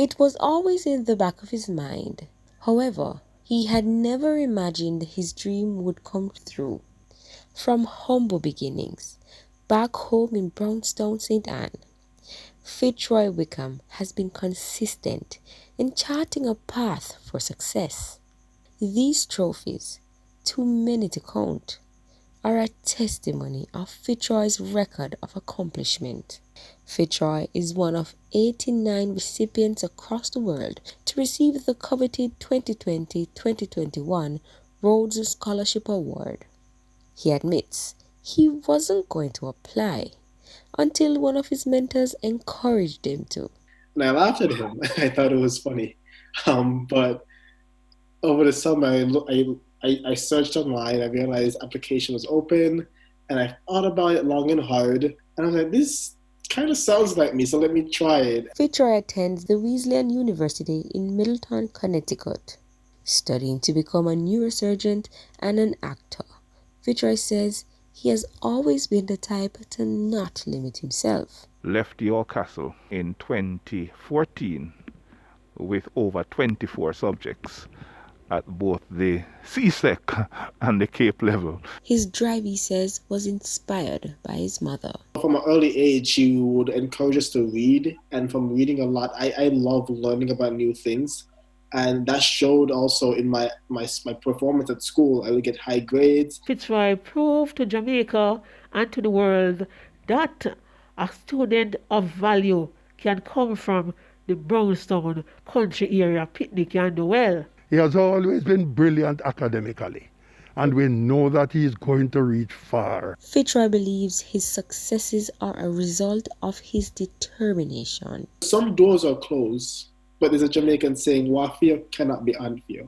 It was always in the back of his mind. However, he had never imagined his dream would come through. From humble beginnings, back home in Brownstown, St. Anne, Fitzroy Wickham has been consistent in charting a path for success. These trophies, too many to count, are a testimony of Fitzroy's record of accomplishment. Fitzroy is one of 89 recipients across the world to receive the coveted 2020-2021 Rhodes Scholarship Award. He admits he wasn't going to apply until one of his mentors encouraged him to. And I laughed at him. I thought it was funny. But over the summer, I searched online. I realized application was open, and I thought about it long and hard. And I was like, this kind of sounds like me, so let me try it. Fitzroy attends the Wesleyan University in Middletown, Connecticut, studying to become a neurosurgeon and an actor. Fitzroy says he has always been the type to not limit himself. Left York Castle in 2014 with over 24 subjects at both the CSEC and the Cape level. His drive, he says, was inspired by his mother. From an early age, she would encourage us to read, and from reading a lot, I love learning about new things. And that showed also in my performance at school. I would get high grades. Fitzroy proved to Jamaica and to the world that a student of value can come from the Brownstown country area, picnic and do well. He has always been brilliant academically, and we know that he is going to reach far. Fitzroy believes his successes are a result of his determination. Some doors are closed, but there's a Jamaican saying, "Warfare cannot be unfair."